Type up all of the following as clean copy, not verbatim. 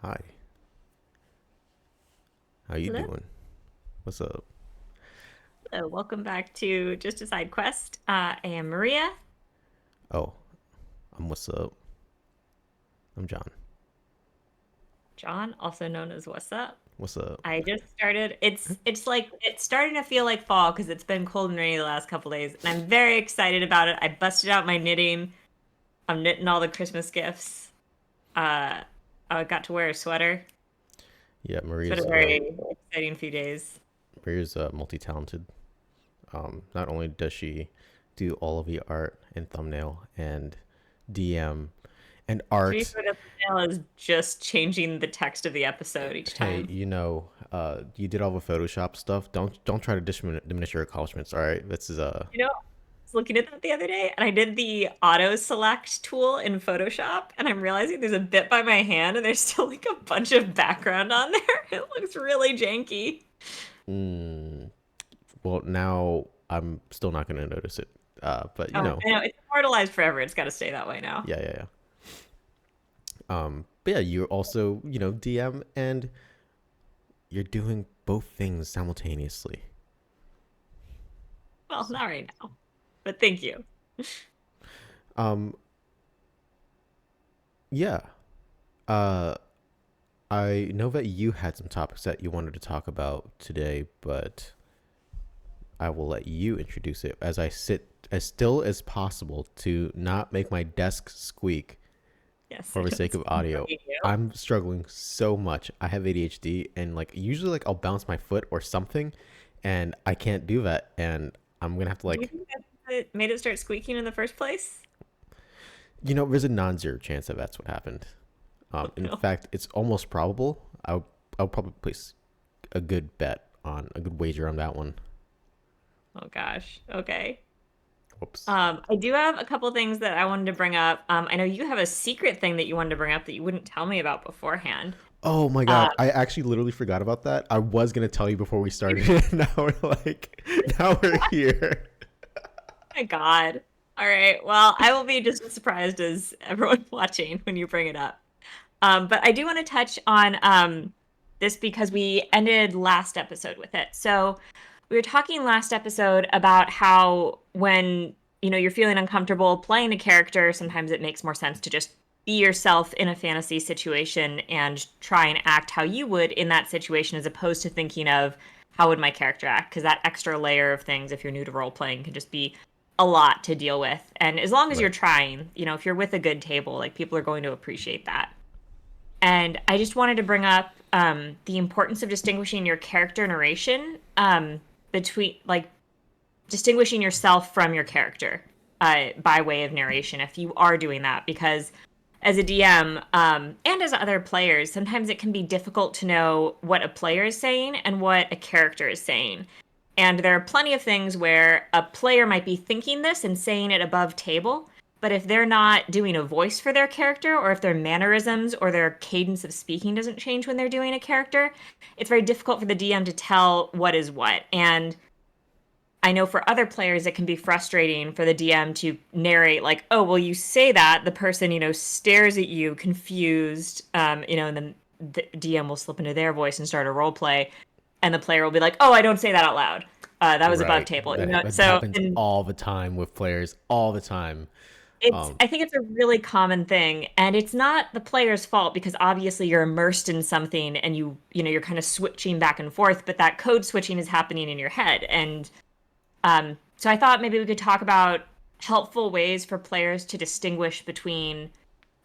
Hi, how you Hello. doing? What's up? Hello. Welcome back to Just a Side Quest. I am Maria. Oh, what's up? I'm John. John, also known as What's Up. What's up? I just started. It's like it's starting to feel like fall because it's been cold and rainy the last couple days, and I'm very excited about it. I busted out my knitting. I'm knitting all the Christmas gifts. Uh, I got to wear a sweater. Yeah, It's been Maria's a very exciting few days. multi-talented. Not only does she do all of the art and thumbnail and DM and To be art. fair, the thumbnail is just changing the text of the episode each Hey, time. you did all the Photoshop stuff. Don't try to diminish your accomplishments. All right, this is You know, was looking at that the other day and I did the auto select tool in Photoshop and I'm realizing there's a bit by my hand and there's still like a bunch of background on there. It looks really janky. well now I'm still not gonna notice it. But Oh, I know it's immortalized forever. It's got to stay that way now. yeah, yeah, yeah. But yeah, you also DM and you're doing both things simultaneously. Well, not right now, but thank you. Um, yeah. Uh, I know that you had some topics that you wanted to talk about today, but I will let you introduce it as I sit as still as possible to not make my desk squeak Yes, I for the know sake it's of audio. bugging you. I'm struggling so much. I have ADHD and like usually like I'll bounce my foot or something and I can't do that and I'm going to have to Do you like think that made it start squeaking in the first place? there's a non-zero chance that that's what happened. Oh In no. fact, it's almost probable. I'll probably place a good bet on a good wager on that one. Oh gosh. Okay. Whoops. I do have a couple things that I wanted to bring up. I know you have a secret thing that you wanted to bring up that you wouldn't tell me about beforehand. Oh my Uh, god, I actually literally forgot about that. I was gonna tell you before we started. Now we're here. my God. All right. Well, I will be just as surprised as everyone watching when you bring it up. But I do want to touch on this because we ended last episode with it. So we were talking last episode about how when you're feeling uncomfortable playing a character, sometimes it makes more sense to just be yourself in a fantasy situation and try and act how you would in that situation as opposed to thinking of how would my character act, because that extra layer of things if you're new to role playing can just be a lot to deal with. And as long as you're Right. trying, if you're with a good table, like people are going to appreciate that. And I just wanted to bring up the importance of distinguishing your character narration between, like, distinguishing yourself from your character by way of narration if you are doing that. Because as a DM and as other players, sometimes it can be difficult to know what a player is saying and what a character is saying. And there are plenty of things where a player might be thinking this and saying it above table, but if they're not doing a voice for their character, or if their mannerisms or their cadence of speaking doesn't change when they're doing a character, it's very difficult for the DM to tell what is what. And I know for other players, it can be frustrating for the DM to narrate, like, oh, well, you say that, the person, stares at you confused, and then the DM will slip into their voice and start a role play. And the player will be like, oh, I don't say that out loud. That was above Right. table, That So, happens and all the time with players, all the time. I think it's a really common thing, and it's not the player's fault because obviously you're immersed in something and you're kind of switching back and forth, but that code switching is happening in your head. And so I thought maybe we could talk about helpful ways for players to distinguish between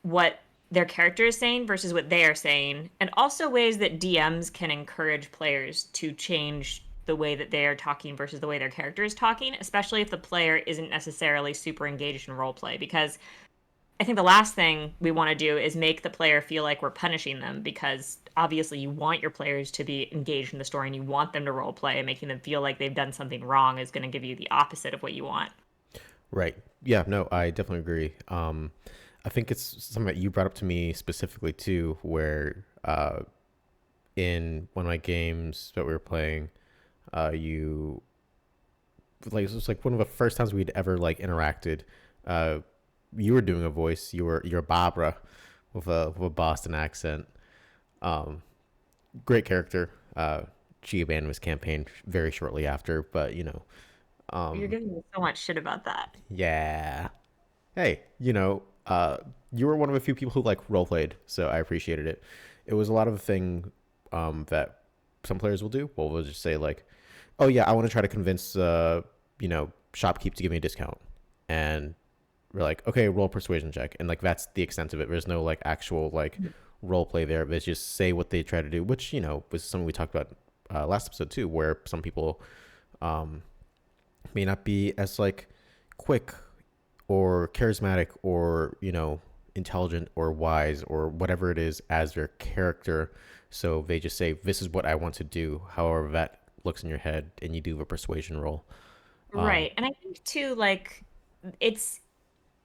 what their character is saying versus what they are saying, and also ways that DMs can encourage players to change the way that they are talking versus the way their character is talking, especially if the player isn't necessarily super engaged in role play. Because I think the last thing we want to do is make the player feel like we're punishing them, because obviously you want your players to be engaged in the story and you want them to role play, and making them feel like they've done something wrong is going to give you the opposite of what you want. Right. Yeah, no, I definitely agree. I think it's something that you brought up to me specifically too, where in one of my games that we were playing, you like it was like one of the first times we'd ever like interacted. Uh, you were doing a voice. You're Barbara with a Boston accent. Great character. She abandoned his campaign very shortly after, but You're giving me so much shit about that. yeah. Hey, you were one of a few people who like role played, so I appreciated it. It was a lot of a thing that some players will do. Well, we'll just say like, "Oh yeah, I want to try to convince shopkeep to give me a discount," and we're like, "Okay, roll persuasion check," and like that's the extent of it. There's no like actual like role play there. But it's just say what they try to do, which was something we talked about last episode too, where some people um, may not be as like quick or charismatic or intelligent or wise or whatever it is as their character, so they just say this is what I want to do, however that looks in your head, and you do a persuasion roll. Right. And I think too, like it's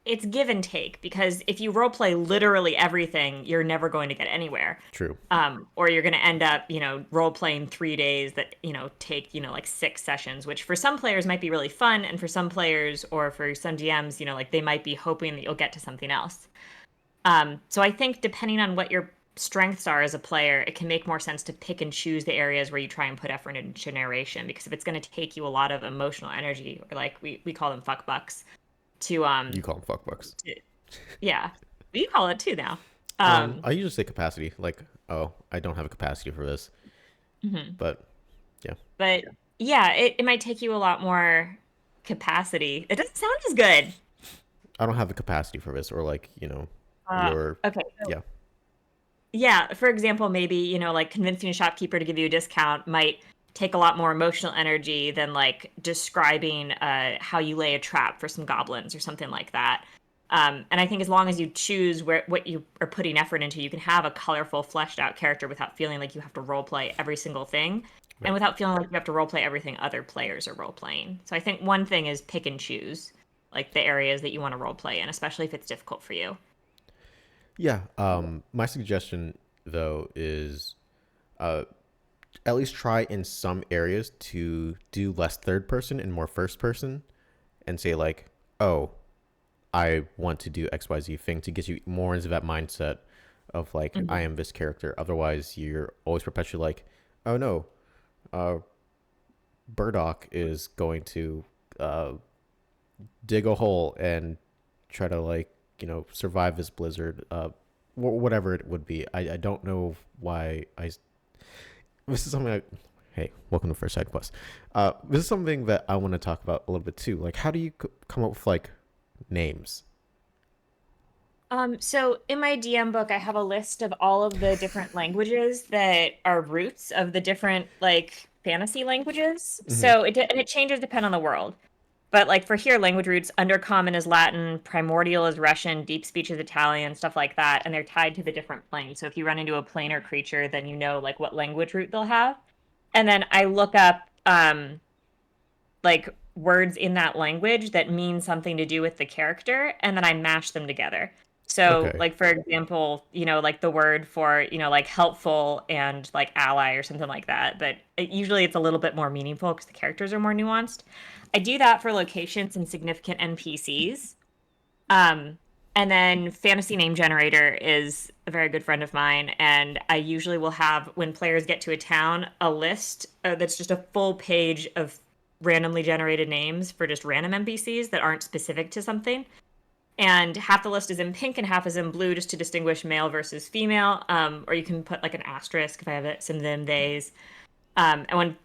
it's give and take because if you role play literally everything, you're never going to get anywhere. True. Or you're going to end up, role playing 3 days that, take, like 6 sessions, which for some players might be really fun. And for some players or for some DMs, like they might be hoping that you'll get to something else. So I think depending on what your strengths are as a player, it can make more sense to pick and choose the areas where you try and put effort into narration. Because if it's going to take you a lot of emotional energy, or like we call them fuck bucks, to You call them fuckbucks. yeah, you call it too now. Um, I usually say capacity, like, oh, I don't have a capacity for this, mhm. but yeah. But yeah, it might take you a lot more capacity. It doesn't sound as good. I don't have the capacity for this, or like Uh, your okay, so yeah. yeah, for example, maybe, like convincing a shopkeeper to give you a discount might take a lot more emotional energy than like describing how you lay a trap for some goblins or something like that. And I think as long as you choose what you are putting effort into, you can have a colorful, fleshed out character without feeling like you have to role play every single thing and Right. without feeling like you have to role play everything other players are role playing. So I think one thing is pick and choose like the areas that you want to role play in, especially if it's difficult for you. Yeah. My suggestion though is uh at least try in some areas to do less third person and more first person, and say like, oh, I want to do XYZ thing, to get you more into that mindset of like, I Mhm. am this character. Otherwise you're always perpetually like, oh no, uh Burdock is going to uh dig a hole and try to like survive this blizzard, whatever it would be. I don't know why I this is something hey, welcome to First Side Quest. This is something that I want to talk about a little bit too. Like, how do you come up with like names? So in my DM book, I have a list of all of the different languages that are roots of the different like fantasy languages. Hmm. And it changes depending on the world. But like for here, language roots, Undercommon is Latin, Primordial is Russian, Deep Speech is Italian, stuff like that, and they're tied to the different planes. So if you run into a planar creature, then you know like what language root they'll have. And then I look up like words in that language that mean something to do with the character, and then I mash them together. So, Okay. like for example, like the word for, like helpful and like ally or something like that. But usually it's a little bit more meaningful because the characters are more nuanced. I do that for locations and significant NPCs. Um, and then Fantasy Name Generator is a very good friend of mine, and I usually will have when players get to a town a list that's just a full page of randomly generated names for just random NPCs that aren't specific to something. And half the list is in pink and half is in blue, just to distinguish male versus female. Or you can put like an asterisk if I have it, some them, theys. And when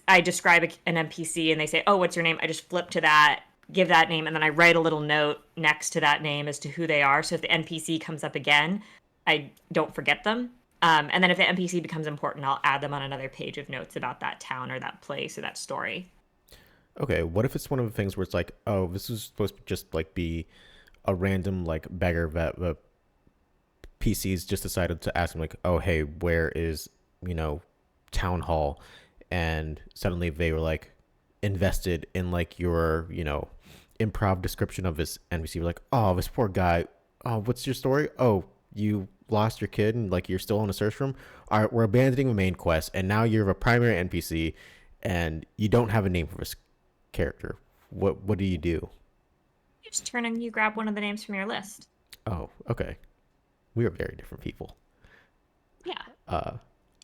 I describe an NPC and they say, "Oh, what's your name?" I just flip to that, give that name, and then I write a little note next to that name as to who they are. So if the NPC comes up again, I don't forget them. And then if the NPC becomes important, I'll add them on another page of notes about that town or that place or that story. Okay. What if it's one of the things where it's like, oh, this is supposed to just like be a random like beggar that the PCs just decided to ask him like, oh, hey, where is you know town hall, and suddenly they were like invested in like your improv description of this NPC. We're like, oh, this poor guy. Oh, what's your story? Oh, you lost your kid and like you're still in a search room. All right, we're abandoning the main quest, and now you're a primary NPC, and you don't have a name for this character. What do you do? You just turn and you grab one of the names from your list. Oh, okay. We are very different people. Yeah. uh,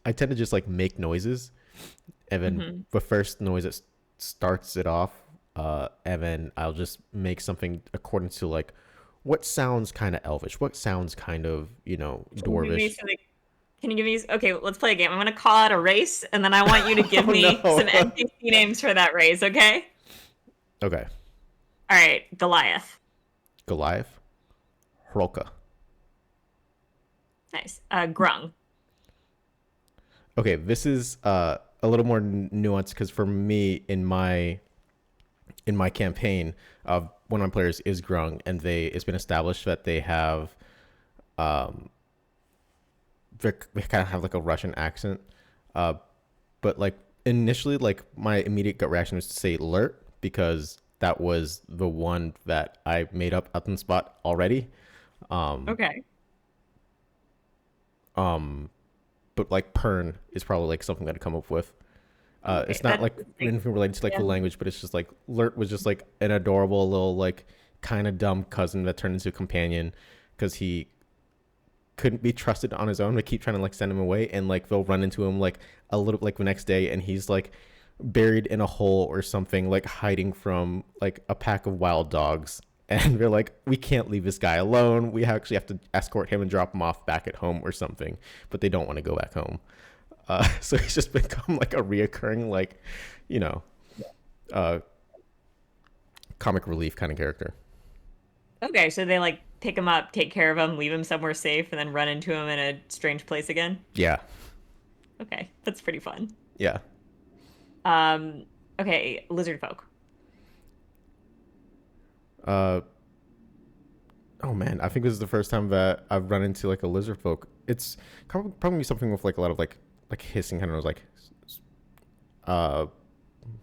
I tend to just like make noises, and then Hmm. the first noise that starts it off, and then I'll just make something according to like what sounds kind of elvish, what sounds kind of Can you give me dwarvish. some? Can you give me? Okay, let's play a game. I'm gonna call out a race, and then I want you to give Oh me some no. NPC names for that race. Okay. Okay, All right, Goliath. Goliath, Hrolka. Nice. Grung. Okay, this is a little more nuanced because for me in my campaign, one of my players is Grung, and it's been established that um they kind of have like a Russian accent, uh, but like initially, like my immediate gut reaction was to say Lurt because that was the one that I made up on the spot already. Um, Okay. um, but like Pern is probably like something that I come up with. Okay. It's not like Like, anything related to like yeah. the language, but it's just like Lurt was just like an adorable little like kind of dumb cousin that turned into a companion because he couldn't be trusted on his own. They keep trying to like send him away, and like they'll run into him like a little like the next day, and he's like buried in a hole or something, like hiding from like a pack of wild dogs. And they're like, we can't leave this guy alone. We actually have to escort him and drop him off back at home or something. But they don't want to go back home. So he's just become like a reoccurring, like, you know, uh, comic relief kind of character. Okay, so they like pick him up, take care of him, leave him somewhere safe, and then run into him in a strange place again. Yeah. Okay, that's pretty fun. Yeah. Um, okay, lizard folk. Uh, oh man, I think this is the first time that I've run into like a lizard folk. It's probably something with like a lot of like hissing kind of like uh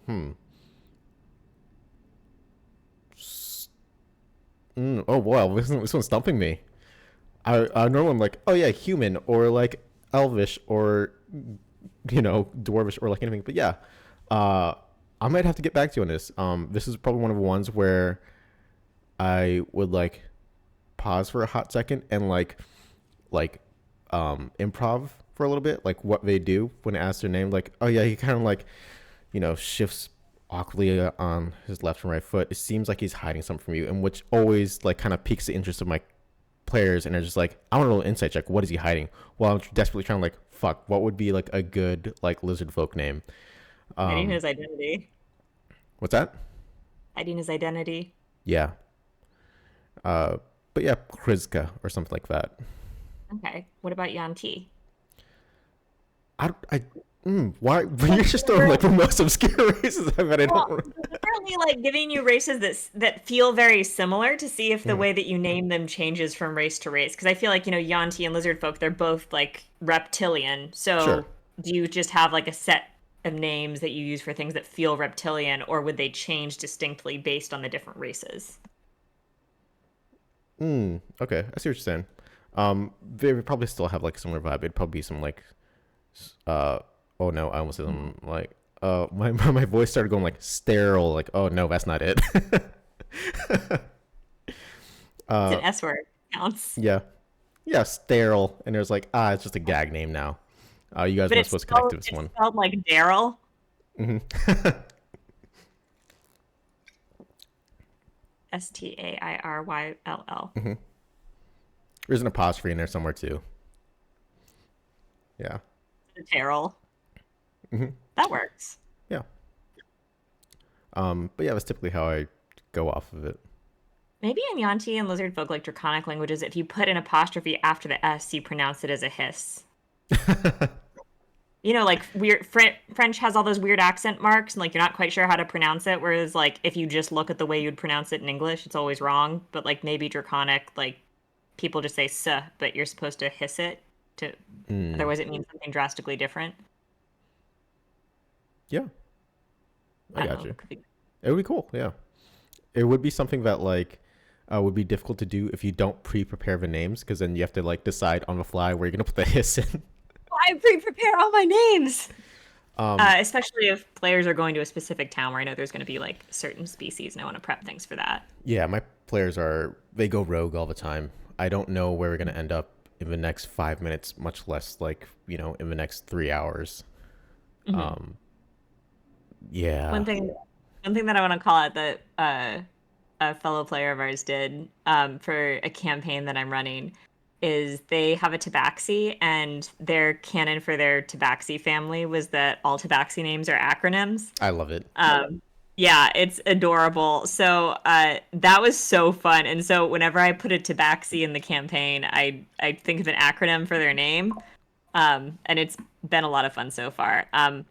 hmm oh wow, this one's stumping me. I normally I'm like, oh yeah, human or like elvish or dwarvish or like anything, but yeah, uh I might have to get back to you on this. This is probably one of the ones where I would like pause for a hot second and like improv for a little bit, like what they do when asked their name. Like, oh yeah, he kind of like shifts awkwardly on his left and right foot. It seems like he's hiding something from you, and which always like kind of piques the interest of my players, and they're just like, I want a little insight check. What is he hiding? While I'm desperately trying to like, fuck, what would be like a good like lizard folk name? Hiding Um, his identity. what's that? Hiding his identity. Yeah. Uh, but yeah, Krizka or something like that. Okay. What about Yanti? I why you're just throwing like the most obscure races I've had. I Well, don't. apparently, like giving you races that feel very similar to see if the Mm, way that you name them changes from race to race. Because I feel like Yanti and lizard folk, they're both like reptilian. sure. So do you just have like a set of names that you use for things that feel reptilian, or would they change distinctly based on the different races? Okay, I see what you're saying. They would probably still have like similar vibe. It'd probably be some like, uh, oh no, I almost said some like, my my voice started going like sterile. Like, oh no, that's not it. It's an uh, S word. Counts. yeah, yeah, sterile. And there's like, it's just a gag name now. You guys But weren't supposed to connect to this it's one. spelled like Daryl. Hmm. StairYll. There's an apostrophe in there somewhere too. Yeah. Daryl. Hmm. That works. Yeah. But yeah, that's typically how I go off of it. Maybe in Yanti and lizard folk, like draconic languages, if you put an apostrophe after the S, you pronounce it as a hiss. Like weird French has all those weird accent marks, and like you're not quite sure how to pronounce it. Whereas, like if you just look at the way you'd pronounce it in English, it's always wrong. But like maybe draconic, like people just say "s," but you're supposed to hiss it to, Mm, otherwise it means something drastically different. yeah, I I don't got know. you. Could be. It would be cool. Yeah, it would be something that like would be difficult to do if you don't pre-prepare the names, because then you have to like decide on the fly where you're gonna put the hiss in. I pre-prepare all my names. Um, Especially if players are going to a specific town where I know there's going to be like certain species, and I want to prep things for that. yeah, my players they go rogue all the time. I don't know where we're gonna end up in the next 5 minutes, much less like, in the next 3 hours. Mhm. Um, yeah, One thing, one thing that I want to call out that a fellow player of ours did for a campaign that I'm running is they have a tabaxi, and their canon for their tabaxi family was that all tabaxi names are acronyms. I love it. Yeah, it's adorable. So that was so fun. And so whenever I put a tabaxi in the campaign, I think of an acronym for their name. And it's been a lot of fun so far.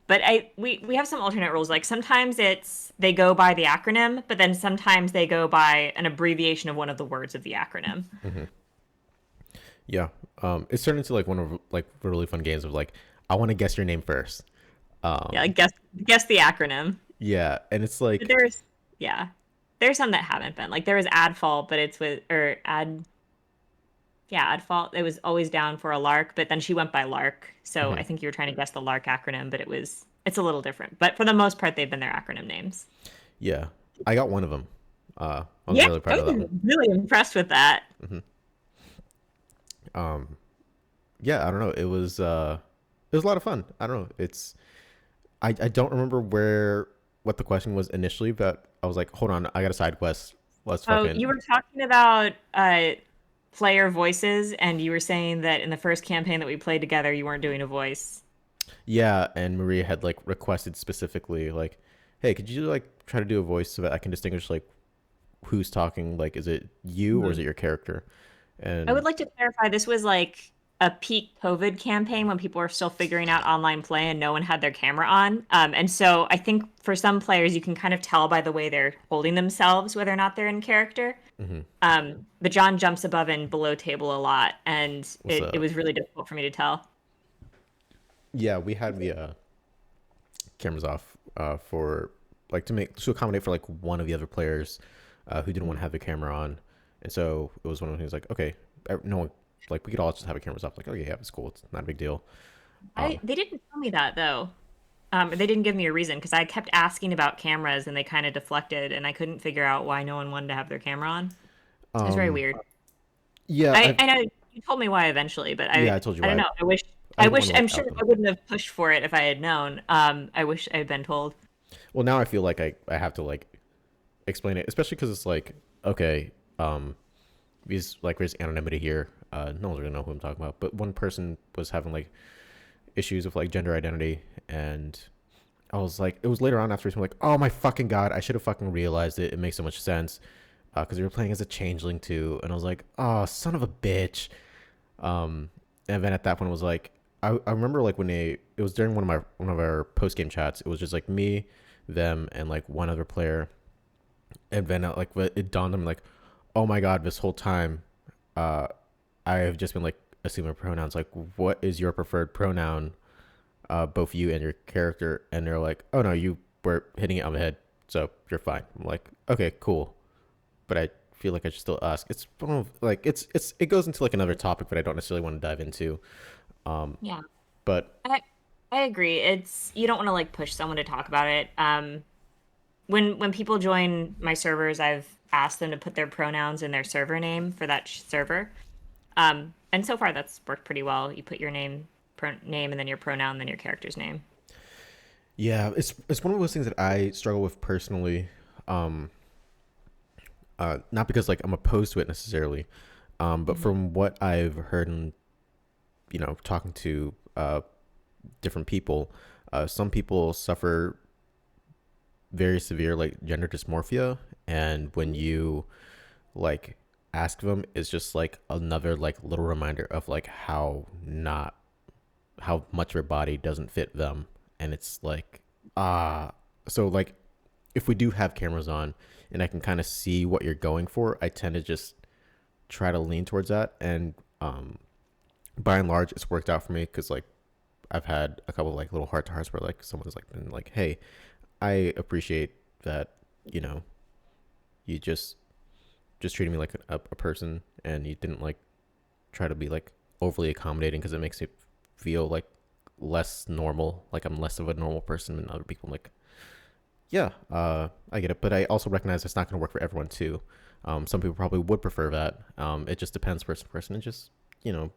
But we have some alternate rules. Like sometimes it's they go by the acronym, but then sometimes they go by an abbreviation of one of the words of the acronym. Yeah. It's turned into like one of like the really fun games of like, I want to guess your name first. Yeah, Um, like guess the acronym. yeah, and it's But like, yeah, there's some that haven't been. Like there was Adfault, but it's with or Ad yeah, Adfault. It was always down for a Lark, but then she went by Lark. So I mhm. think you were trying to guess the Lark acronym, but it's a little different. But for the most part, they've been their acronym names. Yeah, I got one of them. I was Yeah, really I proud of that was one. really impressed with that. Um, yeah, I don't know. It was a lot of fun. I don't know. I don't remember what the question was initially, but I was like, hold on, I got a side quest. Let's Oh, you fucking were talking about player voices, and you were saying that in the first campaign that we played together, you weren't doing a voice. yeah. And Maria had like requested specifically, like, hey, could you like try to do a voice so that I can distinguish like who's talking? Like, is it you or is Mhm. it your character? I would And like to clarify this was like a peak COVID campaign when people were still figuring out online play and no one had their camera on. And so I think for some players, you can kind of tell by the way they're holding themselves whether or not they're in character. mhm. But John jumps above and below table a lot, and What's it up? was really difficult for me to tell. Yeah, we had the cameras off for like to accommodate for like one of the other players who didn't want to have the camera on, and so it was one of the things like, okay, no one, like we could all just have the cameras off. Like, okay, yeah, it's cool. It's not a big deal. I Um, They didn't tell me that though. They didn't give me a reason because I kept asking about cameras and they kind of deflected, and I couldn't figure out why no one wanted to have their camera on. It was very um, weird. yeah, I know you told me why eventually, but yeah, I told you I don't why. know. I didn't want to I'm like sure out them. I wouldn't have pushed for it if I had known. I wish I had been told. Well, now I feel like I have to like explain it, especially because it's like, okay, because like there's anonymity here. No one's gonna know who I'm talking about. But one person was having like issues with like gender identity, and I was like, it was later on after I'm like, oh my fucking god, I should have fucking realized it. It makes so much sense because we were playing as a changeling too, and I was like, oh son of a bitch. And then at that point it was like, I remember like when it was during one of our post game chats. It was just like me, them, and like one other player, and then like it dawned on me like, oh my god, this whole time, uh, I have just been like assuming pronouns. Like, what is your preferred pronoun? Both you and your character, and they're like, "Oh no, you were hitting it on the head, so you're fine." I'm like, "Okay, cool," but I feel like I should still ask. It's one of like it goes into like another topic that I don't necessarily want to dive into. Um, Yeah, but I I agree. It's you don't want to like push someone to talk about it. When people join my servers, I've asked them to put their pronouns in their server name for that server. And so far that's worked pretty well. You put your name and then your pronoun, then your character's name. yeah, it's one of those things that I struggle with personally. Um, not because like I'm opposed to it necessarily, but Mhm. from what I've heard and talking to different people, some people suffer very severe like gender dysmorphia, and when you like ask them, it's just like another like little reminder of like how much their body doesn't fit them, and it's like so like if we do have cameras on and I can kind of see what you're going for, I tend to just try to lean towards that, and by and large it's worked out for me because like I've had a couple of, like little heart to hearts where like someone's like been like, hey, I appreciate that, you know, you just treated me like a person, and you didn't like try to be like overly accommodating because it makes me feel like less normal, like I'm less of a normal person than other people. I'm like, yeah, I get it, but I also recognize it's not going to work for everyone too. Some people probably would prefer that. It just depends person to person, and just you know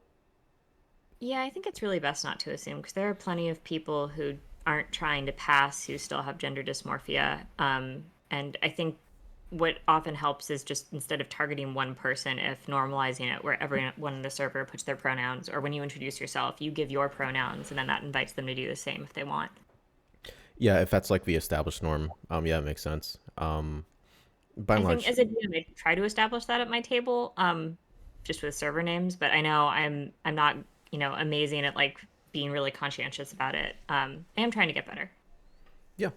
Yeah, I think it's really best not to assume because there are plenty of people who aren't trying to pass who still have gender dysmorphia. And I think what often helps is just instead of targeting one person, if normalizing it where everyone in the server puts their pronouns, or when you introduce yourself, you give your pronouns, and then that invites them to do the same if they want. Yeah, if that's like the established norm, yeah, it makes sense. By I and think large, as a DM, I try to establish that at my table, just with server names. But I know I'm not amazing at like being really conscientious about it. I am trying to get better. yeah.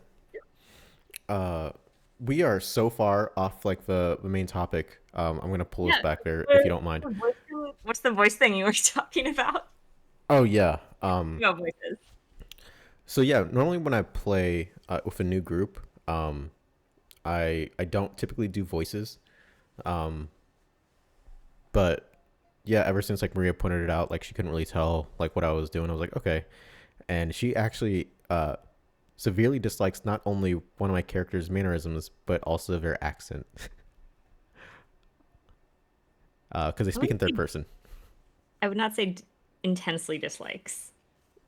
Uh, we are so far off like the main topic. I'm gonna pull us Yeah. back there if you don't mind. What's the voice thing you were talking about? Oh yeah. No voices. So yeah, normally when I play with a new group, I don't typically do voices. Um, but yeah, ever since like Maria pointed it out, like she couldn't really tell like what I was doing. I was like, okay. And she actually severely dislikes not only one of my character's mannerisms, but also their accent. Because they I speak in wouldn't third say, person. I would not say intensely dislikes.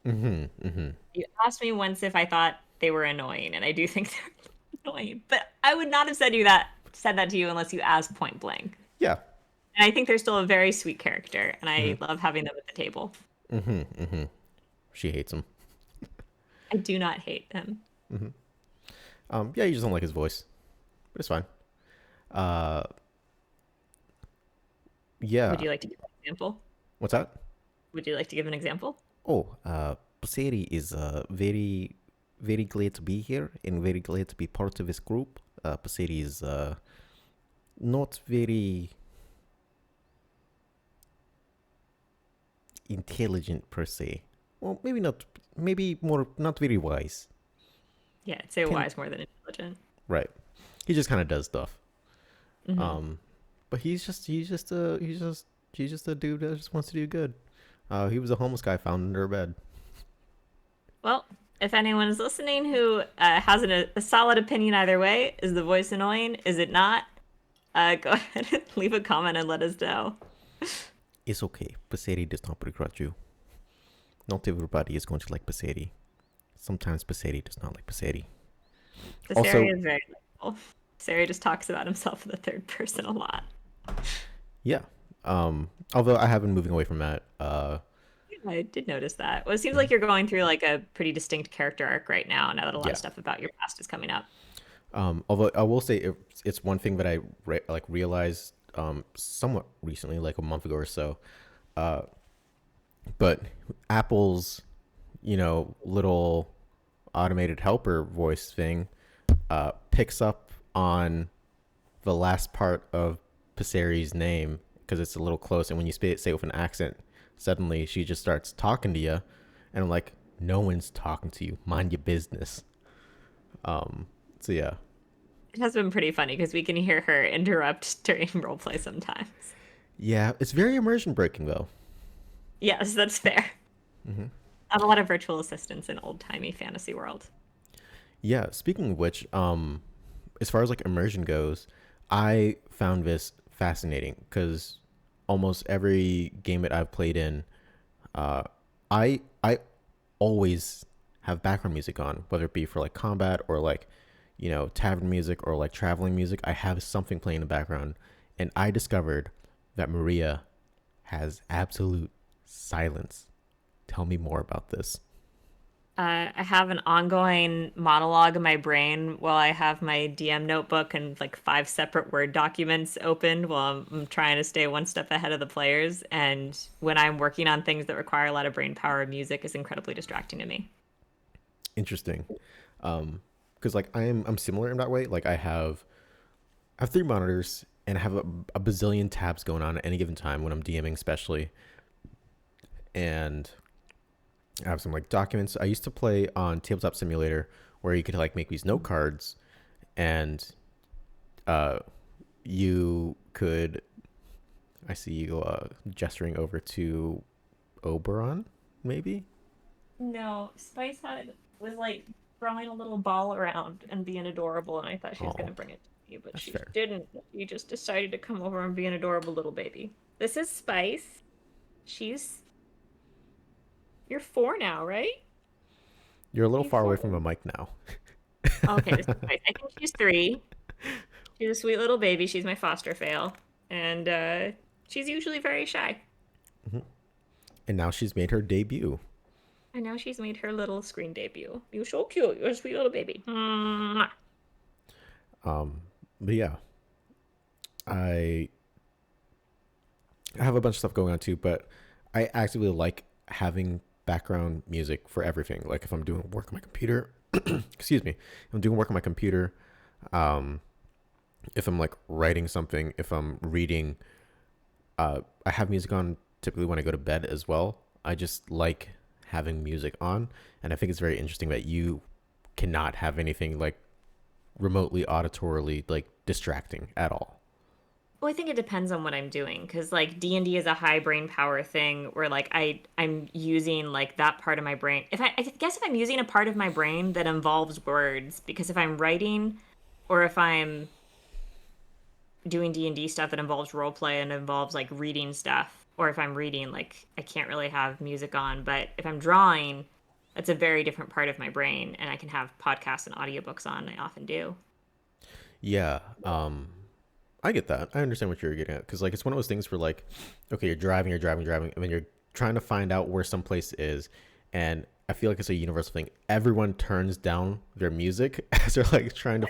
Mm-hmm. Mm-hmm. You asked me once if I thought they were annoying, and I do think they're annoying. But I would not have said that to you unless you asked point blank. Yeah. And I think they're still a very sweet character, and Mm-hmm. I love having them at the table. Mm-hmm. Mm-hmm. She hates him. I do not hate them. Mm-hmm. Yeah, you just don't like his voice, but it's fine. Uh, Would yeah. you like to give an example? What's that? Would you like to give an example? Oh, Paseri is very, very glad to be here and very glad to be part of this group. Paseri is not very intelligent per se. Well, maybe not. Maybe more not very wise. Yeah, I'd say Can wise more than intelligent. right. He just kind of does stuff. Hmm. Um, but he's just a dude that just wants to do good. He was a homeless guy found under a bed. Well, if anyone is listening who has a solid opinion either way, is the voice annoying? Is it not? Go ahead and leave a comment and let us know. It's okay. Paseri does not begrudge you. Not everybody is going to like Paseri. Sometimes Paseri does not like Paseri. This Also, area is very likable. This area just talks about himself in the third person a lot. yeah. Although I have been moving away from that. Yeah, I did notice that. Well, it seems like Mhm. you're going through like a pretty distinct character arc right now that a lot of Yeah. stuff about your past is coming up. Although I will say it's one thing that I like realized somewhat recently, like a month ago or so. Uh, but Apple's little automated helper voice thing picks up on the last part of Passeri's name because it's a little close, and when you say it with an accent, suddenly she just starts talking to you, and I'm like, no one's talking to you. Mind your business. Um, so yeah, It has been pretty funny because we can hear her interrupt during roleplay sometimes. yeah, it's very immersion breaking though. Yes, that's fair. Hmm. Not a lot of virtual assistants in old-timey fantasy world. Yeah, speaking of which, as far as like immersion goes, I found this fascinating because almost every game that I've played in, uh, I always have background music on, whether it be for like combat or like, tavern music or like traveling music. I have something playing in the background, and I discovered that Maria has absolute silence. Tell me more about this. I have an ongoing monologue in my brain while I have my DM notebook and like five separate Word documents opened while I'm trying to stay one step ahead of the players. And when I'm working on things that require a lot of brain power, music is incredibly distracting to me. Interesting. Because like I'm similar in that way. Like I have three monitors and I have a bazillion tabs going on at any given time when I'm DMing, especially. And I have some like documents. I used to play on Tabletop Simulator where you could like make these note cards, and uh, you could. I see you gesturing over to Oberon, maybe. No, Spice was like throwing a little ball around and being adorable, and I thought she was Oh, gonna bring it to me, but that's she fair. didn't. She just decided to come over and be an adorable little baby. This is Spice. She's You're 4 now, right? You're a little You far away 4? from the mic now. Okay, this is nice. I think she's 3. She's a sweet little baby. She's my foster fail, and she's usually very shy. And now she's made her debut. And now she's made her little screen debut. You're so cute. You're a sweet little baby. Mwah. But yeah, I I have a bunch of stuff going on too, but I actively like having background music for everything. Like if I'm doing work on my computer, excuse me, if I'm doing work on my computer, um, if I'm like writing something, if I'm reading, I have music on typically when I go to bed as well. I just like having music on, and I think it's very interesting that you cannot have anything like remotely auditorily like distracting at all. Well, I think it depends on what I'm doing because like D&D is a high brain power thing where like I'm using like that part of my brain. I guess if I'm using a part of my brain that involves words because if I'm writing or if I'm doing D&D stuff that involves role play and involves like reading stuff or if I'm reading like I can't really have music on, but if I'm drawing that's a very different part of my brain and I can have podcasts and audiobooks on. I often do. Yeah, I get that. I understand what you're getting at because like it's one of those things where like, okay, you're driving, and then you're trying to find out where some place is, and I feel like it's a universal thing. Everyone turns down their music as they're like trying to.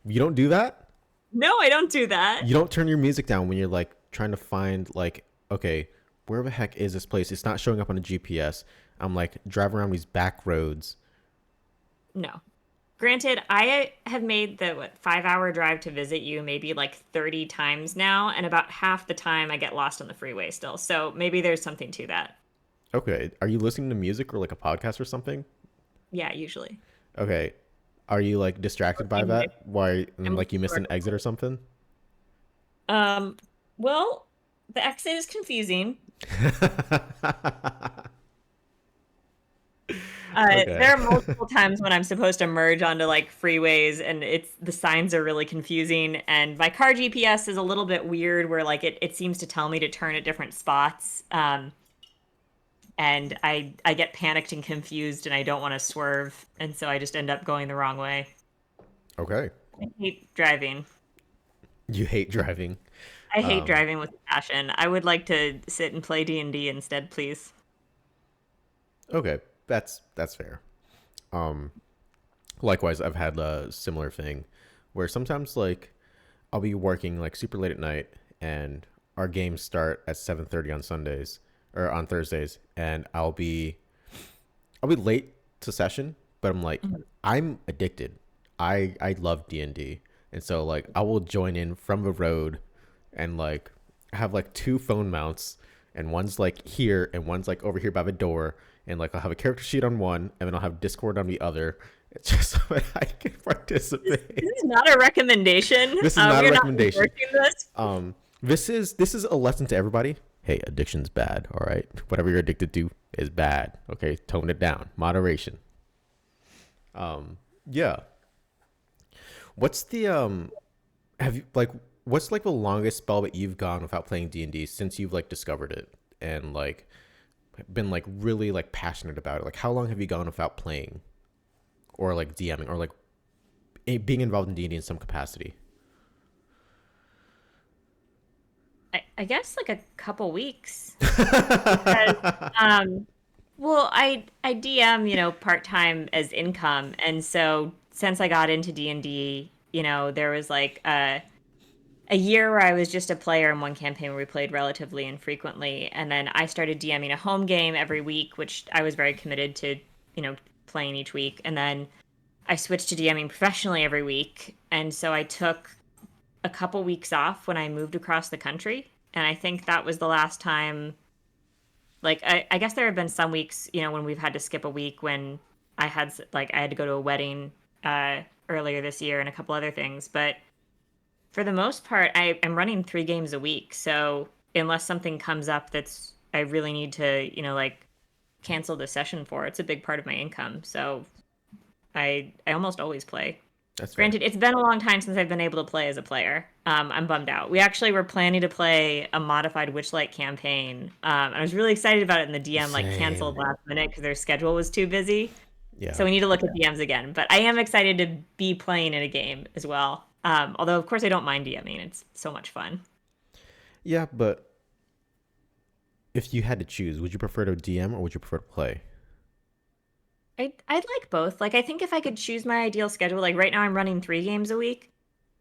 You don't do that. No, I don't do that. You don't turn your music down when you're like trying to find like, okay, where the heck is this place? It's not showing up on a GPS. I'm like driving around these back roads. No. Granted, I have made the 5 hour drive to visit you maybe like 30 times now, and about half the time I get lost on the freeway still. So maybe there's something to that. Okay, are you listening to music or like a podcast or something? Yeah, usually. Okay, are you like distracted by I'm, that? Why, I'm like you looking missed for an exit or something? um well, the exit is confusing. Okay. There are multiple times when I'm supposed to merge onto like freeways and it's the signs are really confusing and my car GPS is a little bit weird where like it seems to tell me to turn at different spots. And I get panicked and confused and I don't want to swerve and so I just end up going the wrong way. Okay. I hate driving. You hate driving. I hate Um, driving with passion. I would like to sit and play D&D instead, please. okay, that's fair. Um, Likewise, I've had a similar thing where sometimes like I'll be working like super late at night and our games start at 7:30 on Sundays or on Thursdays and I'll be late to session, but I'm like Mhm. I'm addicted. I love D&D. And so like I will join in from the road and like have like two phone mounts and one's like here and one's like over here by the door and like I'll have a character sheet on one and then I'll have Discord on the other. It's just so that I can This participate. is not a recommendation. This is not a We're not recommendation. endorsing this. This is a lesson to everybody. Hey, addiction's bad, all right? Whatever you're addicted to is bad. Okay, tone it down. Moderation. Yeah. What's the have you like what's like the longest spell that you've gone without playing D&D since you've like discovered it and like been like really like passionate about it? Like how long have you gone without playing or like DMing or like being involved in D&D in some capacity? I guess like a couple weeks because um well I DM, part-time as income and so since I got into D&D, there was like a year where I was just a player in one campaign where we played relatively infrequently and then I started DMing a home game every week, which I was very committed to, you know, playing each week and then I switched to DMing professionally every week and so I took a couple weeks off when I moved across the country. And I think that was the last time. Like, I guess there have been some weeks, when we've had to skip a week when I had to go to a wedding earlier this year and a couple other things. But for the most part, I am running 3 games a week. So unless something comes up that's I really need to, like cancel the session for, it's a big part of my income. So I almost always play. That's fair. Granted, it's been a long time since I've been able to play as a player. I'm bummed out. We actually were planning to play a modified Witchlight campaign. I was really excited about it, and the DM like canceled Same. last minute because their schedule was too busy. Yeah. So we need to look at DMs again. But I am excited to be playing in a game as well. Although of course I don't mind DMing. It's so much fun. Yeah, but if you had to choose, would you prefer to DM or would you prefer to play? I'd like both. Like I think if I could choose my ideal schedule, like right now I'm running 3 games a week.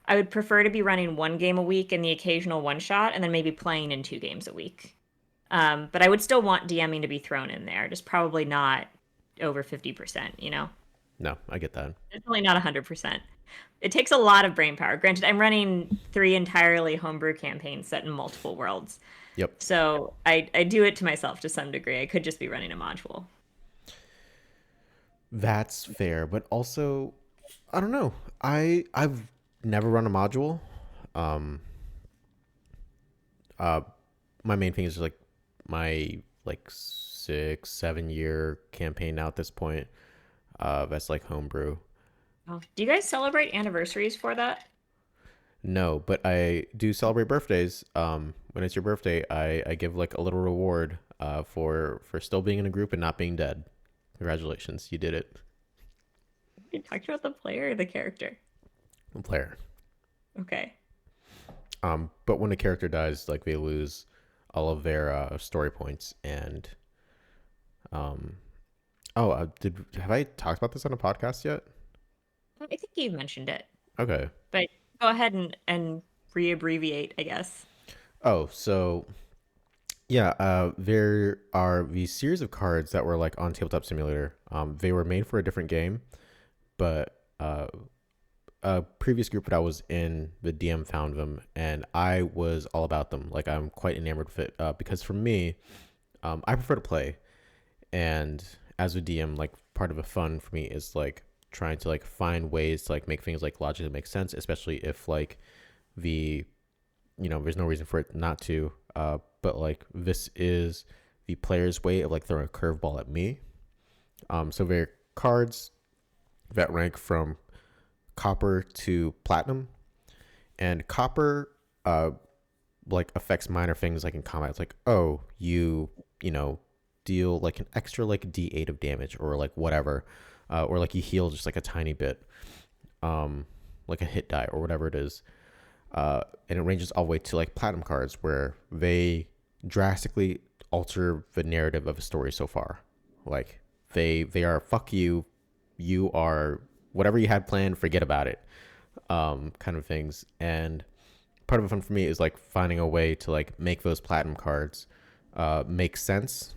I would prefer to be running 1 game a week and the occasional one shot, and then maybe playing in 2 games a week. But I would still want DMing to be thrown in there, just probably not over 50%, you know? No, I get that. Definitely not 100%. It takes a lot of brain power. Granted, I'm running 3 entirely homebrew campaigns set in multiple worlds. Yep. So I do it to myself to some degree. I could just be running a module. That's fair, but also I don't know. I've never run a module. Um uh my main thing is like my like 6 7 year campaign now at this point. That's like homebrew. Oh, do you guys celebrate anniversaries for that? No, but I do celebrate birthdays. When it's your birthday, I give like a little reward for still being in a group and not being dead. Congratulations, you did it. You talked about the player or the character? Player. Okay. But when a character dies, like they lose all of their story points and um. Oh, did have I talked about this on a podcast yet? I think you mentioned it, Okay. but go ahead and re-abbreviate, I guess. Oh, so yeah, there are these series of cards that were like on Tabletop Simulator. They were made for a different game, but a previous group that I was in, the DM found them, and I was all about them. Like I'm quite enamored with it because for me, I prefer to play, and as a DM, like part of the fun for me is like trying to like find ways to like make things like logically make sense, especially if like the there's no reason for it not to. But like this is the player's way of like throwing a curveball at me. So there are cards that rank from copper to platinum, and copper like affects minor things like in combat. It's like, oh, you know deal like an extra like d8 of damage or like whatever, or like you heal just like a tiny bit, like a hit die or whatever it is. And it ranges all the way to like platinum cards where they drastically alter the narrative of a story so far. Like they are fuck you, you are whatever you had planned, forget about it, kind of things. And part of the fun for me is like finding a way to like make those platinum cards make sense,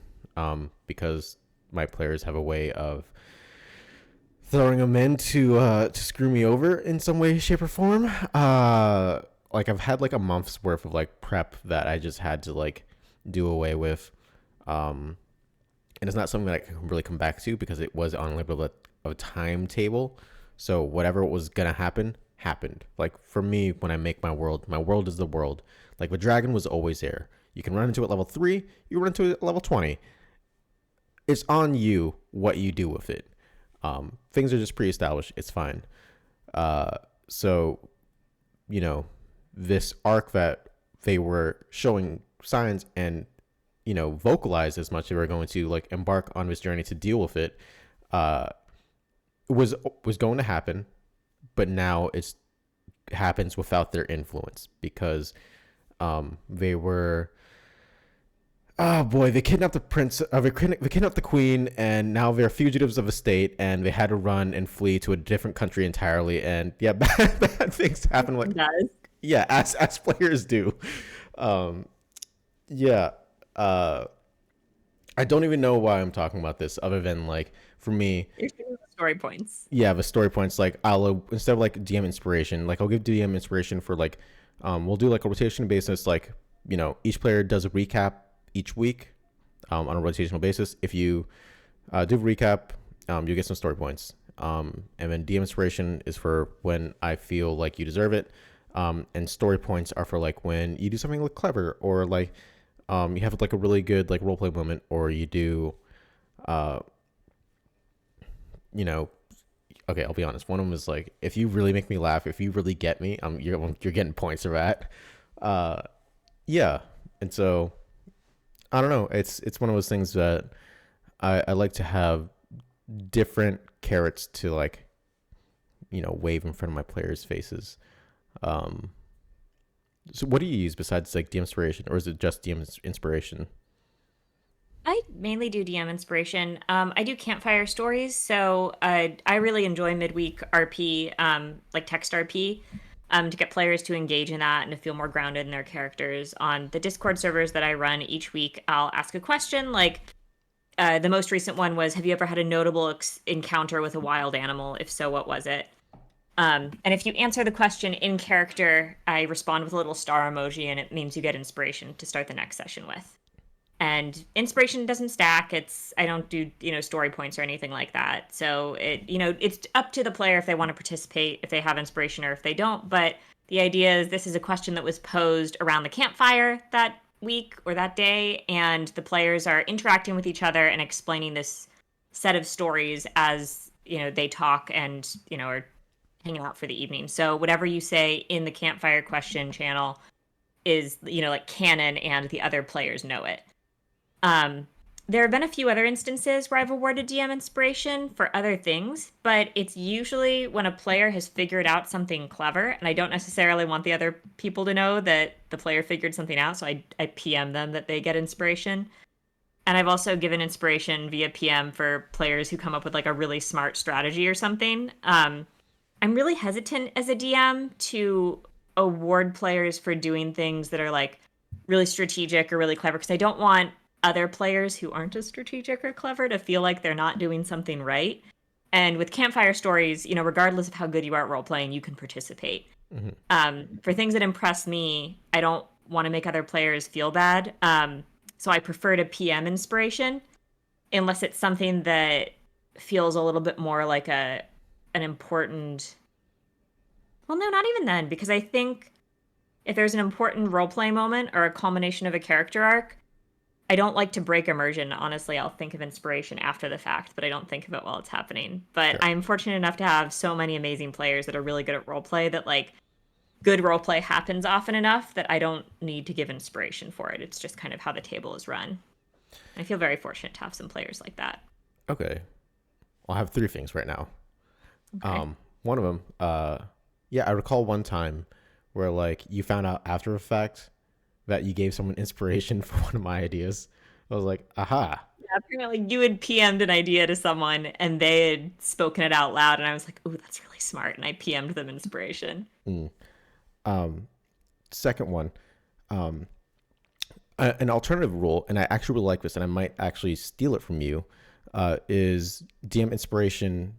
because my players have a way of throwing them in to screw me over in some way, shape, or form. Like I've had like a month's worth of like prep that I just had to like do away with, and it's not something that I can really come back to because it was on a little bit of a timetable. So whatever was gonna happen happened. Like for me, when I make my world is the world. Like the dragon was always there. You can run into it level 3, you run into it level 20. It's on you what you do with it. Things are just pre-established. It's fine. So, this arc that they were showing signs and, vocalize as much as they were going to like embark on this journey to deal with it, was going to happen, but now it's happens without their influence because they were. Oh boy, they kidnapped the prince. They kidnapped the queen, and now they're fugitives of the state, and they had to run and flee to a different country entirely. And yeah, bad things happen. Like It does. yeah, as players do. Um, yeah, I don't even know why I'm talking about this, other than like for me, You're shooting the story points. yeah, the story points. Like I'll instead of like DM inspiration, like I'll give DM inspiration for like, we'll do like a rotation basis. Like each player does a recap each week, on a rotational basis. If you do a recap, you get some story points. And then DM inspiration is for when I feel like you deserve it. And story points are for like when you do something like clever or like you have like a really good like roleplay moment, or you do you know okay, I'll be honest. One of them is like, if you really make me laugh, if you really get me, you're getting points for that. Uh, yeah, and so I don't know. It's one of those things that I like to have different carrots to like wave in front of my players' faces. Um, so what do you use besides like DM inspiration, or is it just DM inspiration? I mainly do DM inspiration. I do campfire stories, so I really enjoy midweek RP, like text RP, to get players to engage in that and to feel more grounded in their characters. On the Discord servers that I run each week, I'll ask a question. Like the most recent one was, "Have you ever had a notable encounter with a wild animal? If so, what was it?" And if you answer the question in character, I respond with a little star emoji, and it means you get inspiration to start the next session with. And inspiration doesn't stack. I don't do story points or anything like that. So it's up to the player if they want to participate, if they have inspiration or if they don't. But the idea is this is a question that was posed around the campfire that week or that day, and the players are interacting with each other and explaining this set of stories as they talk and are hanging out for the evening. So whatever you say in the campfire question channel is like canon, and the other players know it. um, there have been a few other instances where I've awarded DM inspiration for other things, but it's usually when a player has figured out something clever, and I don't necessarily want the other people to know that the player figured something out, so I PM them that they get inspiration. And I've also given inspiration via PM for players who come up with like a really smart strategy or something. I'm really hesitant as a DM to award players for doing things that are like really strategic or really clever, because I don't want other players who aren't as strategic or clever to feel like they're not doing something right. And with campfire stories, regardless of how good you are at role playing, you can participate. Hmm. For things that impress me, I don't want to make other players feel bad. So I prefer to PM inspiration unless it's something that feels a little bit more like an important. Well, no, not even then, because I think if there's an important role play moment or a culmination of a character arc, I don't like to break immersion. Honestly, I'll think of inspiration after the fact, but I don't think of it while it's happening. But Sure. I'm fortunate enough to have so many amazing players that are really good at role play that like good role play happens often enough that I don't need to give inspiration for it. It's just kind of how the table is run. I feel very fortunate to have some players like that. Okay. I'll have three things right now. Okay. One of them, yeah, I recall one time where like you found out after the fact that you gave someone inspiration for one of my ideas. I was like, aha. Yeah, apparently you had PM'd an idea to someone and they had spoken it out loud, and I was like, "Ooh, that's really smart," and I PM'd them inspiration. Mm. Um, Second one, um, an alternative rule, and I actually really like this, and I might actually steal it from you, is DM inspiration.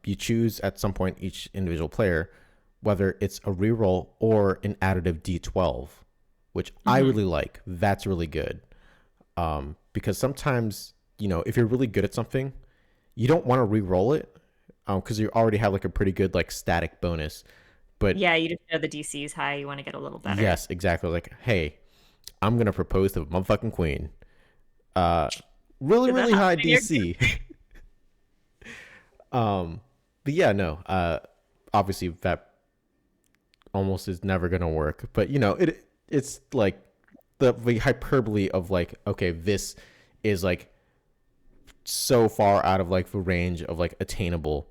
You choose at some point each individual player whether it's a reroll or an additive D12, which I Hmm. really like. That's really good. Because sometimes, if you're really good at something, you don't want to re-roll it because you already have like a pretty good like static bonus. But Yeah, you just know the DC is high. You want to get a little better. yes, exactly. Like, hey, I'm gonna propose to the motherfucking queen. Uh, really, Did that really happen high in your DC. But yeah, no. Obviously that almost is never gonna work. But it's like the hyperbole of like, okay, this is like so far out of like the range of like attainable.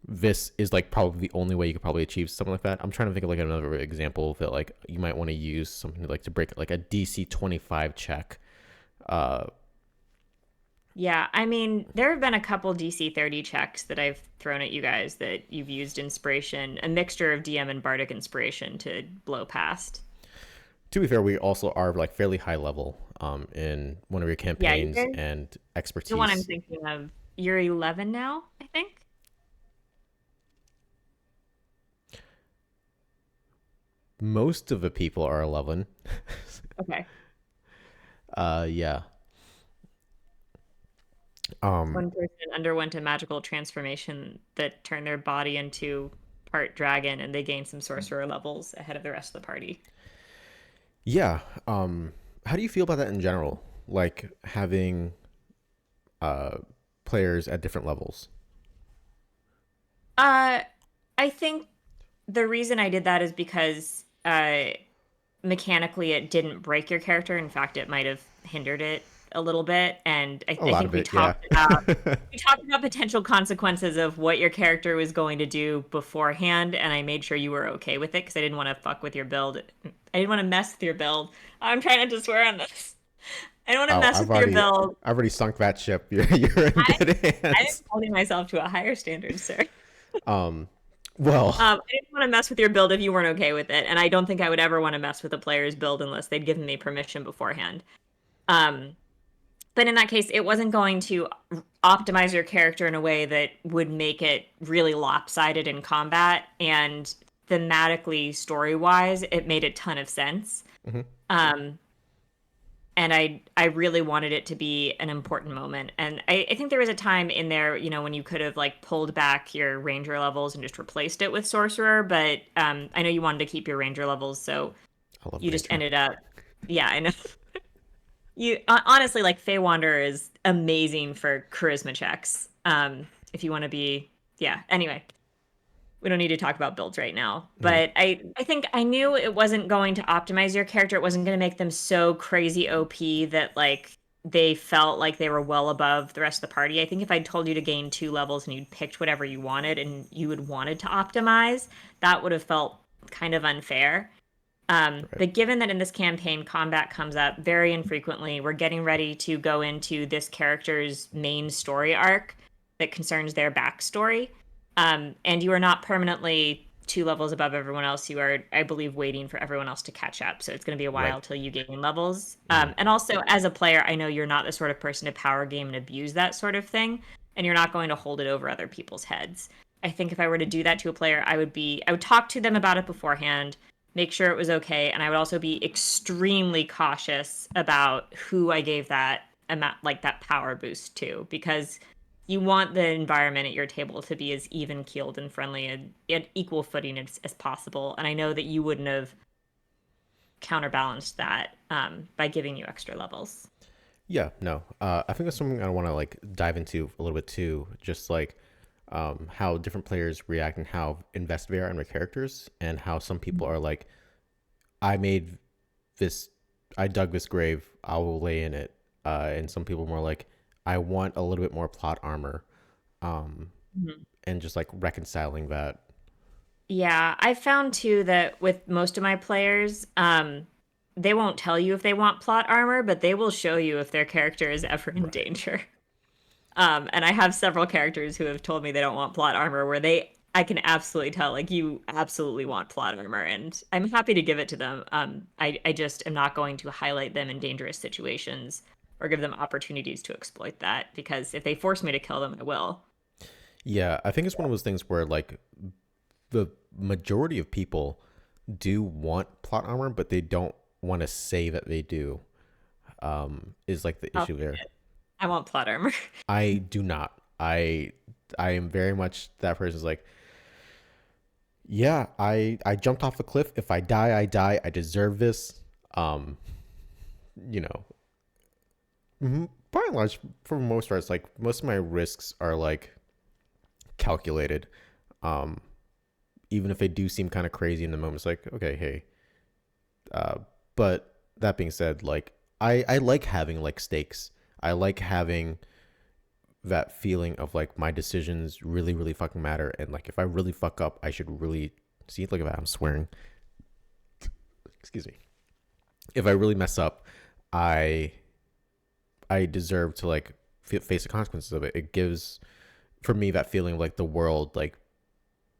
This is like probably the only way you could probably achieve something like that. I'm trying to think of like another example that like you might want to use something like to break like a DC 25 check. Uh, Yeah, I mean, there have been a couple DC 30 checks that I've thrown at you guys that you've used inspiration, a mixture of DM and Bardic inspiration to blow past. to be fair, we also are like fairly high level in one of your Yeah, you campaigns guys, and the one I'm expertise. thinking of, you're 11 now, I think. Most of the people are 11. Okay. Yeah. Um, One person underwent a magical transformation that turned their body into part dragon, and they gained some sorcerer levels ahead of the rest of the party. yeah. How do you feel about that in general? Like having uh players at different levels. Uh, I think the reason I did that is because mechanically it didn't break your character. In fact, it might have hindered it a little bit. And A I lot think of it, yeah. we talked about potential consequences of what your character was going to do beforehand, and I made sure you were okay with it because I didn't want to fuck with your build. I didn't want to mess with your build. I'm trying not to swear on this. I don't want to Oh, mess with your build. I've already sunk that ship. You're in I, good I'm hands. holding myself to a higher standard, sir. Um, well, I didn't want to mess with your build if you weren't okay with it, and I don't think I would ever want to mess with a player's build unless they'd given me permission beforehand. Um, but in that case, it wasn't going to optimize your character in a way that would make it really lopsided in combat, and thematically, story-wise, it made a ton of sense. mhm, Um, and I really wanted it to be an important moment. And I think there was a time in there, when you could have like pulled back your ranger levels and just replaced it with sorcerer. But I know you wanted to keep your ranger levels, so I love you just Ranger. ended up, yeah. I know you honestly like Feywander is amazing for charisma checks. If you want to be, yeah. Anyway, we don't need to talk about builds right now, Mhm. but I think I knew it wasn't going to optimize your character. It wasn't going to make them so crazy OP that like they felt like they were well above the rest of the party. I think if I told you to gain 2 levels and you'd picked whatever you wanted and you had wanted to optimize, that would have felt kind of unfair. Right. But given that in this campaign combat comes up very infrequently, we're getting ready to go into this character's main story arc that concerns their backstory. And you are not permanently 2 levels above everyone else. You are, I believe, waiting for everyone else to catch up. So it's going to be a Right. while till you gain levels. Mhm. And also, as a player, I know you're not the sort of person to power game and abuse that sort of thing, and you're not going to hold it over other people's heads. I think if I were to do that to a player, I would talk to them about it beforehand, make sure it was okay, and I would also be extremely cautious about who I gave that amount, like that power boost to, because you want the environment at your table to be as even keeled and friendly and at equal footing as possible. And I know that you wouldn't have counterbalanced that by giving you extra levels. Yeah, no. I think that's something I want to like dive into a little bit too. Just like how different players react and how invested they are in their characters, and how some people are like, I made this, I dug this grave, I will lay in it. And some people are more like, I want a little bit more plot armor, um, Mhm. and just like reconciling that. Yeah, I found too that with most of my players, they won't tell you if they want plot armor, but they will show you if their character is ever in Right. danger. And I have several characters who have told me they don't want plot armor, where I can absolutely tell, like, you absolutely want plot armor, and I'm happy to give it to them. I just am not going to highlight them in dangerous situations or give them opportunities to exploit that, because if they force me to kill them, I will. Yeah, I think it's one of those things where like the majority of people do want plot armor, but they don't want to say that they do. Is like the I'll issue take there. it. I want plot armor. I do not. I am very much that person's like, yeah, I jumped off a cliff. If I die, I die. I deserve this. Um, you know, by and large, for the most part, it's like most of my risks are like calculated. Um, Even if they do seem kind of crazy in the moment, it's like, okay, hey. Uh, but that being said, like I like having like stakes. I like having that feeling of like my decisions really really fucking matter, and like if I really fuck up I should really see, look at that, I'm swearing, excuse me, if I really mess up, i I deserve to like face the consequences of it. It gives for me that feeling of like the world like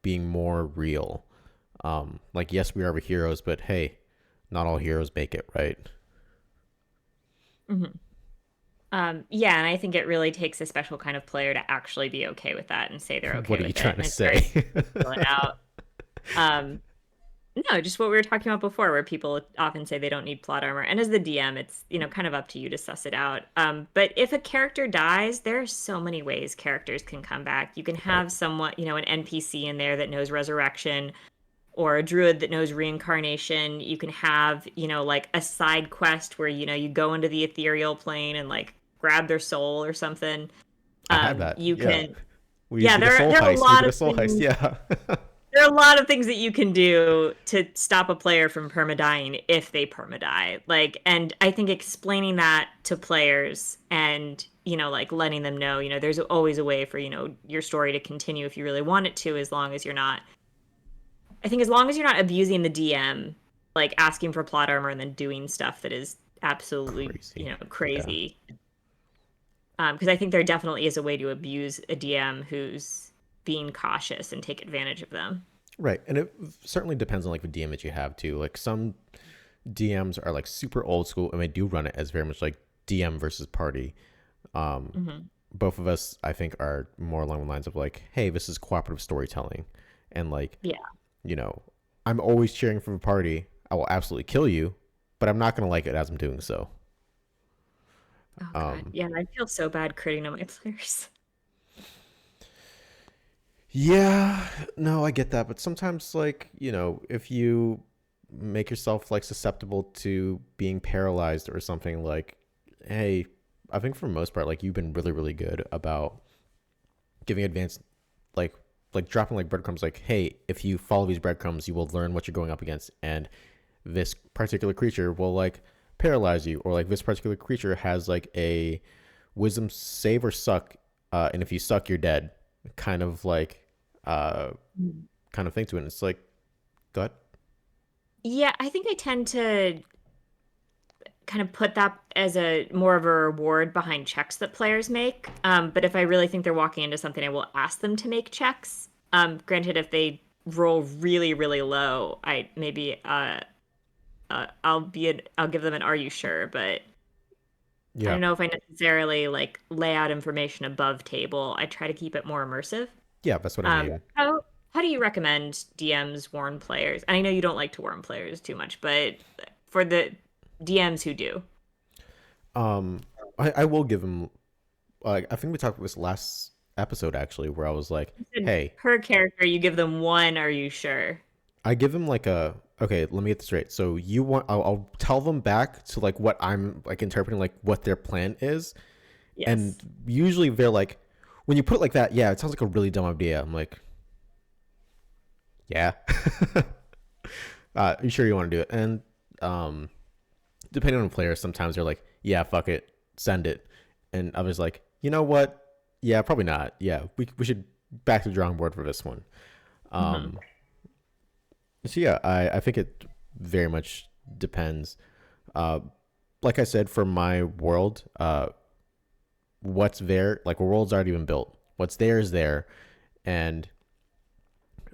being more real. Like yes, we are the heroes, but hey, not all heroes make it, right? Mhm. Yeah, and I think it really takes a special kind of player to actually be okay with that and say they're What okay are you with it, trying to and it's very say? difficult to feel it out. Um, No, just what we were talking about before, where people often say they don't need plot armor. And as the DM, it's, kind of up to you to suss it out. But if a character dies, there are so many ways characters can come back. You can Right. have somewhat, an NPC in there that knows resurrection, or a druid that knows reincarnation. You can have, like a side quest where, you go into the ethereal plane and like grab their soul or something. I had that, You yeah. can We Yeah, did a soul there are a heist. We lot did a of soul heist. things. Yeah. There are a lot of things that you can do to stop a player from permadying if they permadie. Like, and I think explaining that to players and, like letting them know, there's always a way for, your story to continue if you really want it to, as long as you're not, I think as long as you're not abusing the DM, like asking for plot armor and then doing stuff that is absolutely, Crazy. Yeah. crazy. Because I think there definitely is a way to abuse a DM who's being cautious and take advantage of them. Right. And it certainly depends on like the DM that you have too. Like some DMs are like super old school and they do run it as very much like DM versus party. Hmm. Both of us, I think, are more along the lines of like, hey, this is cooperative storytelling. And like, Yeah. you know, I'm always cheering for the party. I will absolutely kill you, but I'm not going to like it as I'm doing so. Oh God. Um, Yeah, I feel so bad critting on my players. yeah, no, I get that. But sometimes, like, if you make yourself like susceptible to being paralyzed or something, like, hey, I think for the most part, like, you've been really, really good about giving advanced, like, dropping like breadcrumbs, like, hey, if you follow these breadcrumbs, you will learn what you're going up against. And this particular creature will like paralyze you, or like this particular creature has like a wisdom save or suck, and if you suck, you're dead. Kind of like uh Mm. kind of thing to it. And it's like, gut. Yeah, I think I tend to kind of put that as a more of a reward behind checks that players make. But if I really think they're walking into something, I will ask them to make checks. Granted, if they roll really, really low, I maybe I'll give them an "Are you sure?" But I Yeah, don't know if I necessarily like lay out information above table. I try to keep it more immersive. yeah, that's what I Um, mean. how do you recommend DMs warn players? And I know you don't like to warn players too much, but for the DMs who do, um I will give him, like, I think we talked about this last episode actually, where I was like, you said hey, per character you give them one. Are you sure? I give him like a, okay, let me get this straight. So you want, I'll tell them back to like what I'm like interpreting, like what their plan is. And Yes. usually they're like, when you put it like that, yeah, it sounds like a really dumb idea. I'm like, yeah. You sure you want to do it? And um, depending on the player, sometimes they're like, yeah, fuck it, send it. And others like, you know what? Yeah, probably not. Yeah, we should back to the drawing board for this one. Hmm. Um, so yeah, I think it very much depends. Uh, like I said, for my world, what's there, like a world's already been built. What's there is there, and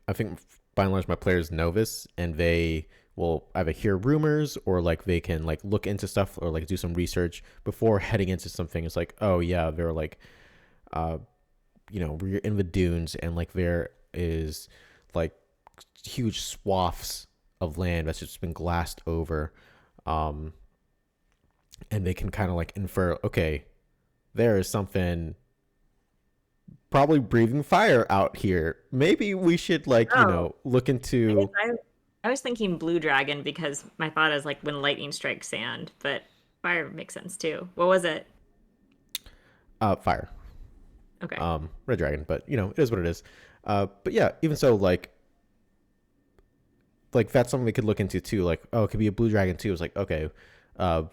I think by and large my players know this, and they will either hear rumors or like they can like look into stuff or like do some research before heading into something. It's like, oh yeah, they're like, uh, we're in the dunes and like there is like huge swaths of land that's just been glassed over, um, and they can kind of like infer, okay, there is something probably breathing fire out here. Maybe we should like, Oh, look I guess into I was thinking blue dragon because my thought is like when lightning strikes sand, but fire makes sense too. What was it? fire. Okay. Red dragon, but it is what it is. But yeah, even so, like that's something we could look into too. Like, oh, it could be a blue dragon too. It's like, okay,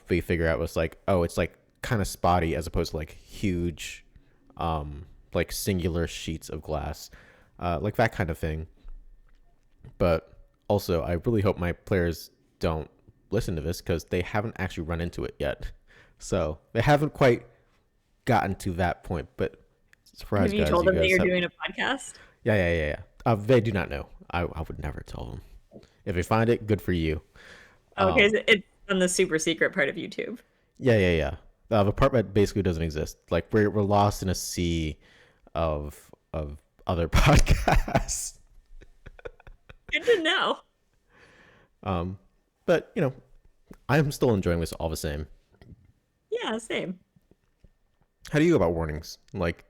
we figure out was like, oh, it's like kind of spotty as opposed to like huge, like singular sheets of glass, like that kind of thing. But also, I really hope my players don't listen to this because they haven't actually run into it yet. So they haven't quite gotten to that point. But Have surprise, you guys, told you them that guys you're have. doing a podcast? Yeah, yeah, yeah, yeah. They do not know. I would never tell them. If they find it, good for you. Okay, Um, so it's on the super secret part of YouTube. yeah, yeah, yeah. The part that basically doesn't exist. Like we're lost in a sea of other podcasts. Good to know. Um, but I'm still enjoying this all the same. Yeah, same. How do you go about warnings? Like,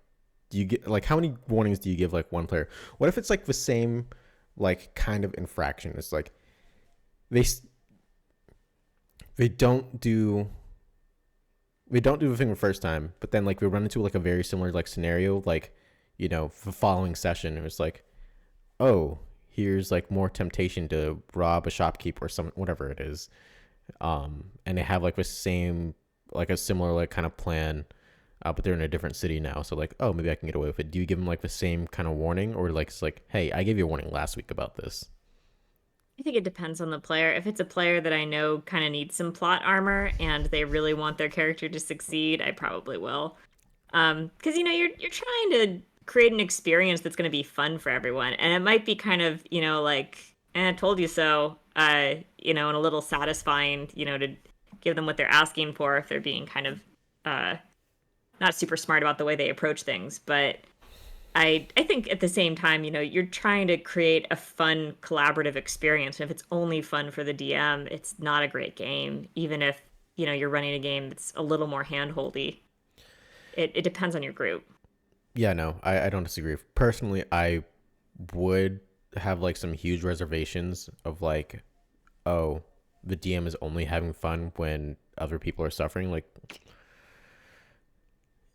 do you get like how many warnings do you give like one player? What if it's like the same like kind of infraction? It's like they they don't do they don't do the thing the first time, but then like we run into like a very similar like scenario, like the following session, it was like, oh, here's like more temptation to rob a shopkeeper or some whatever it is. And they have like the same, like a similar like kind of plan, but they're in a different city now. So like, oh, maybe I can get away with it. Do you give them like the same kind of warning, or like it's like, hey, I gave you a warning last week about this? I think it depends on the player. If it's a player that I know kind of needs some plot armor and they really want their character to succeed, I probably will. Because you're trying to create an experience that's going to be fun for everyone, and it might be kind of like, I told you so. And a little satisfying, to give them what they're asking for if they're being kind of uh not super smart about the way they approach things, but I think at the same time, you're trying to create a fun collaborative experience. And if it's only fun for the DM, it's not a great game, even if, you're running a game that's a little more handholdy. It depends on your group. Yeah, no, I don't disagree. Personally, I would have like some huge reservations of like, oh, the DM is only having fun when other people are suffering. Like,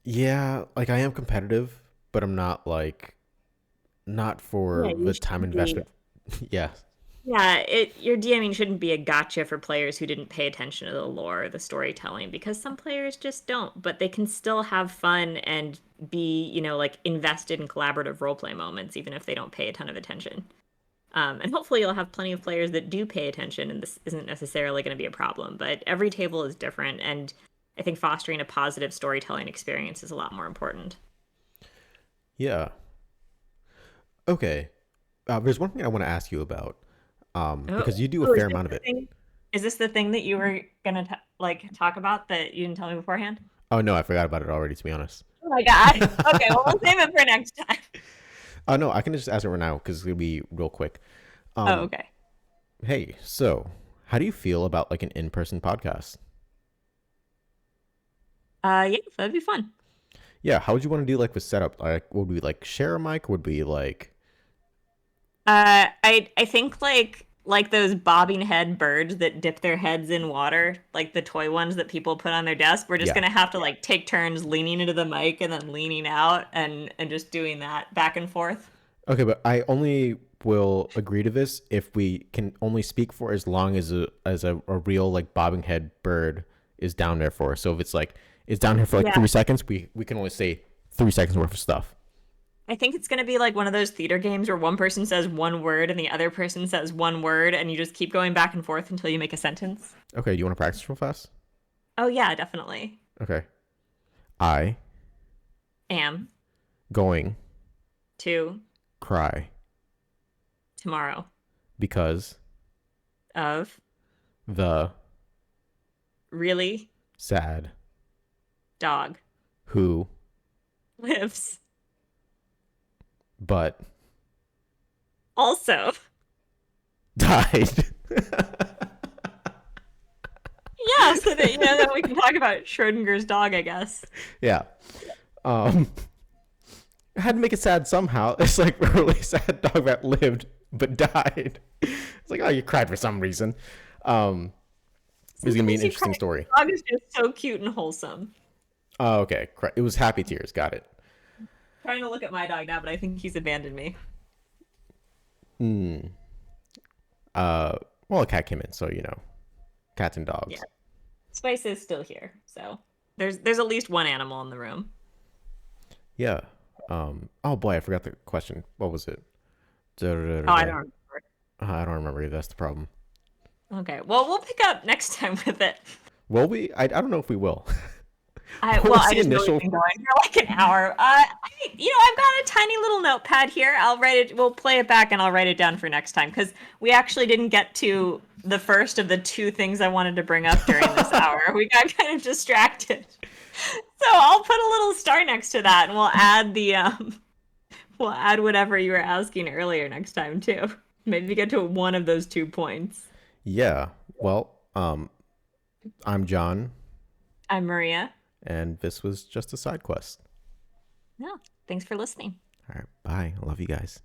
yeah, like I am competitive, but I'm not like, not Yeah, for you the time shouldn't be. investment. Yeah. Yeah, your DMing shouldn't be a gotcha for players who didn't pay attention to the lore or the storytelling, because some players just don't, but they can still have fun and be, like invested in collaborative roleplay moments, even if they don't pay a ton of attention. And hopefully you'll have plenty of players that do pay attention, and this isn't necessarily going to be a problem. But every table is different, and I think fostering a positive storytelling experience is a lot more important. Yeah. Okay. There's one thing I want to ask you about, Oh, because you do a oh, is fair this amount of the it. thing? Is this the thing that you were gonna like talk about that you didn't tell me beforehand? Oh no, I forgot about it already, to be honest. Oh my God. Okay, well, we'll save it for next time. Oh no, I can just ask it right now because it's gonna be real quick. Oh, Um, okay. hey, so how do you feel about like an in-person podcast? Yeah, that'd be fun. Yeah, how would you want to do like the setup? Like, would we like share a mic? Would we like, I think like those bobbing head birds that dip their heads in water, like the toy ones that people put on their desk. We're just yeah? gonna have to like take turns leaning into the mic and then leaning out and just doing that back and forth. Okay, but I only will agree to this if we can only speak for as long as a real like bobbing head bird is down there for. So if it's like it's down here for like Yeah. 3 seconds, we can only say 3 seconds worth of stuff. I think it's gonna be like one of those theater games where one person says one word and the other person says one word, and you just keep going back and forth until you make a sentence. Okay, you want to practice real fast? Oh yeah, definitely. Okay. I Am going to cry tomorrow because of the really sad dog who lives but also. died. Yeah, so that then we can talk about Schrodinger's dog, I guess. Yeah. Um, I had to make it sad somehow. It's like a really sad dog that lived but died. It's like, oh, you cried for some reason. Um, it's gonna be an Sometimes you cry. interesting story. The dog is just so cute and wholesome. Oh, okay. It was happy tears. Got it. Trying to look at my dog now, but I think he's abandoned me. Hmm. Uh, well, a cat came in, so cats and Yeah, dogs. Spice is still here, so there's at least one animal in the room. Yeah. Oh boy, I forgot the question. What was it? Oh, I Da-da-da-da-da. don't remember. I don't remember either. That's the problem. Okay, well, we'll pick up next time with it. Will we? I don't know if we will. I What well, was I the just know we've initial? been going for like an hour. I've got a tiny little notepad here. I'll write it. We'll play it back, and I'll write it down for next time because we actually didn't get to the first of the two things I wanted to bring up during this hour. We got kind of distracted. So I'll put a little star next to that, and we'll add whatever you were asking earlier next time too. Maybe get to one of those 2 points. Yeah. Well, I'm John, I'm Maria. and this was just a side quest. No, thanks for listening. All right. Bye. I love you guys.